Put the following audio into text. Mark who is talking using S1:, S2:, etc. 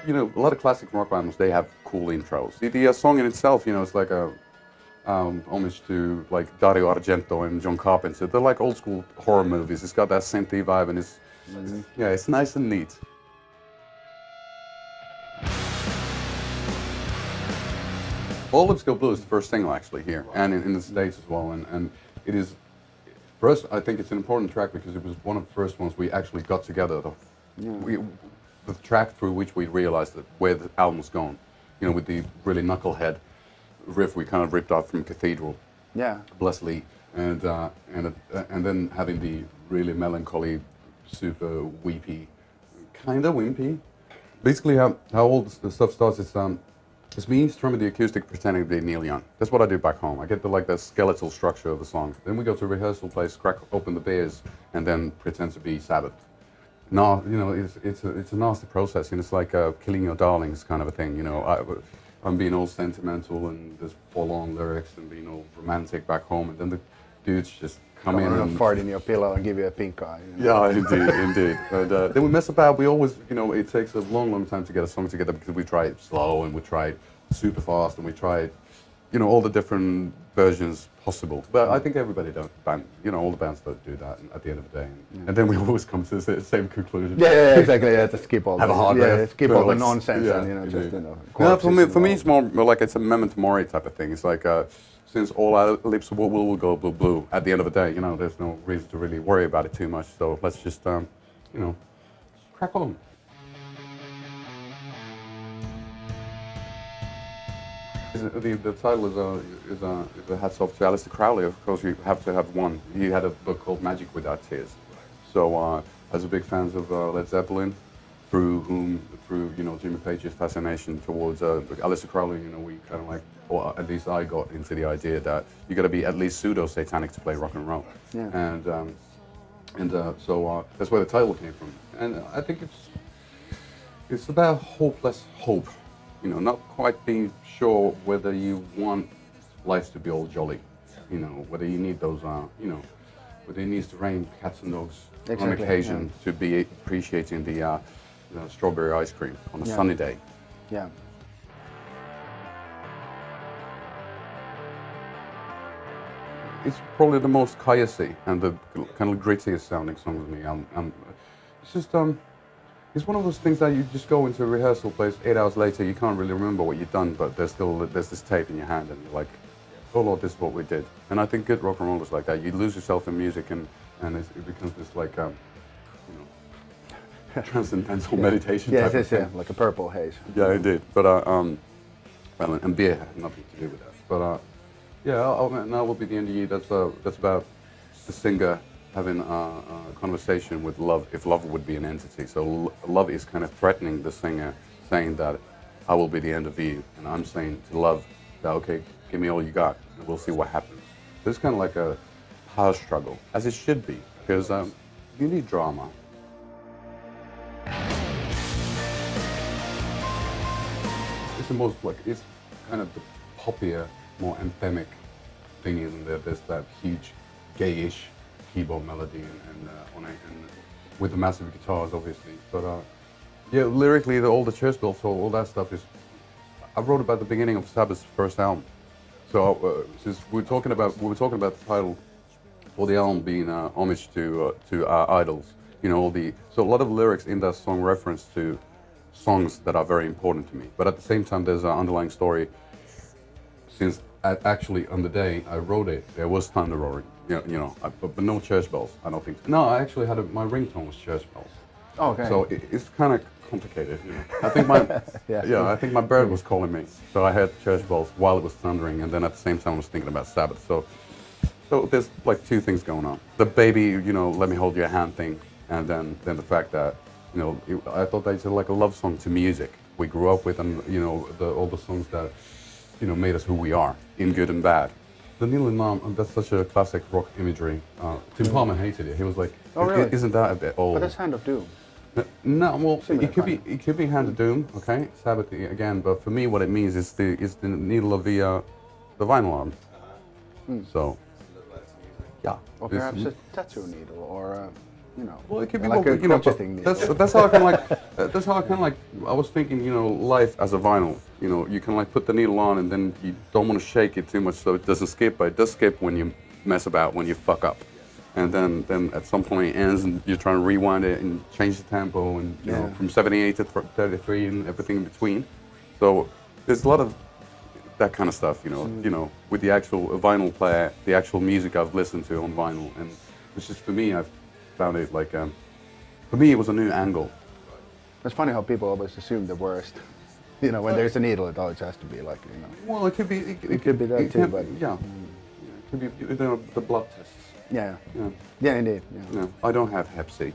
S1: you know, a lot of classic rock albums, they have cool intros. The song in itself, you know, it's like a homage to like Dario Argento and John Carpenter. They're like old school horror movies. It's got that synthy vibe, and it's yeah, it's nice and neat. All Lips Go Blue is the first single actually here, and in the States as well, and it is, for us, I think it's an important track because it was one of the first ones we actually got together. The track through which we realized that where the album was going, you know, with the really knucklehead riff we kind of ripped off from Cathedral, Bless Lee, and then having the really melancholy, super weepy, kind of wimpy. Basically, how all the stuff starts is it's me strumming the acoustic, pretending to be Neil Young. That's what I do back home. I get the skeletal structure of the song. Then we go to a rehearsal place, crack open the beers, and then pretend to be Sabbath. No, you know, it's a nasty process, and it's like killing your darlings kind of a thing. You know, I'm being all sentimental and there's forlorn lyrics and being all romantic back home, and then the dudes just come in and
S2: fart in your pillow and give you a pink eye. You know?
S1: Yeah, indeed. And then we mess about. We always, you know, it takes a long time to get a song together because we try it slow and we try it super fast and we try, you know, all the different versions possible. But I think everybody you know, all the bands don't do that at the end of the day. And then we always come to the same conclusion.
S2: Yeah, exactly. Yeah, to skip all
S1: have a hard riff,
S2: skip all the nonsense and, you know, just, you know.
S1: No, for me, it's more like it's a memento mori type of thing. It's like, since all our lips will go blue, blue, at the end of the day, you know, there's no reason to really worry about it too much. So let's just, you know, crack on. The title is a hats off to Aleister Crowley. Of course, you have to have one. He had a book called Magic Without Tears. So, as a big fans of Led Zeppelin, through you know, Jimmy Page's fascination towards Aleister Crowley, you know, we kind of like, or at least I got into the idea that you got to be at least pseudo-satanic to play rock and roll.
S2: Yeah.
S1: So that's where the title came from. And I think it's about hopeless hope. You know, not quite being sure whether you want life to be all jolly. You know, whether you need those, you know, whether it needs to rain cats and dogs on occasion to be appreciating the, you know, strawberry ice cream on a sunny day.
S2: Yeah.
S1: It's probably the most chaosy and the kind of grittiest sounding song with me. It's just, it's one of those things that you just go into a rehearsal place, 8 hours later, you can't really remember what you've done, but there's this tape in your hand and you're like, oh Lord, this is what we did. And I think good rock and roll is like that. You lose yourself in music and it becomes this like, you know, transcendental meditation type of thing.
S2: Like a purple haze.
S1: Yeah, indeed. But, well, and beer had nothing to do with that. But, yeah, Now Will Be the End of You, that's about the singer having a conversation with love, if love would be an entity. So love is kind of threatening the singer, saying that I will be the end of you. And I'm saying to love that, okay, give me all you got, and we'll see what happens. So it's kind of like a power struggle, as it should be, because you need drama. It's the most, like, it's kind of the poppier, more anthemic thing in there. There's that huge, gayish keyboard melody and with the massive guitars, obviously. But yeah, lyrically, all the church bells, all that stuff is. I wrote about the beginning of Sabbath's first album. So since we were talking about the title for the album being homage to our idols, you know, so a lot of lyrics in that song reference to songs that are very important to me. But at the same time, there's an underlying story. Since actually on the day I wrote it, there was thunder roaring. You know, but no church bells. I don't think so. No, I actually had my ringtone was church bells.
S2: Oh, okay.
S1: So it's kind of complicated. You know. I think my I think my bird was calling me, so I heard church bells while it was thundering, and then at the same time I was thinking about Sabbath. So there's like two things going on: the baby, you know, let me hold your hand thing, and then the fact that, you know, I thought that it's like a love song to music we grew up with, and you know, all the songs that, you know, made us who we are in good and bad. The Neil and Mom, that's such a classic rock imagery. Tim Palmer hated it. He was like,
S2: oh, really?
S1: Isn't that a bit old?
S2: But that's Hand of Doom.
S1: No, well, it could be Hand of Doom, okay, Sabbath again. But for me, what it means is the needle of the vinyl arm. So, yeah.
S2: Or perhaps a tattoo needle, or you know.
S1: Well, it could be
S2: like a
S1: you know,
S2: crotcheting needle.
S1: That's how I can like. That's how I kind of like. I was thinking, you know, life as a vinyl. You know, you can like put the needle on, and then you don't want to shake it too much so it doesn't skip. But it does skip when you mess about, when you fuck up, and then at some point it ends, and you're trying to rewind it and change the tempo, and you know, from 78 to 33 and everything in between. So there's a lot of that kind of stuff. You know, with the actual vinyl player, the actual music I've listened to on vinyl, and it's just for me, I've found it like. For me, it was a new angle.
S2: It's funny how people always assume the worst. You know, when there's a needle, it always has to be like, you know.
S1: Well, it could be.
S2: It could be that too, but
S1: yeah, it could be the blood tests.
S2: yeah,
S1: Yeah,
S2: yeah, indeed. Yeah.
S1: I don't have Hep C.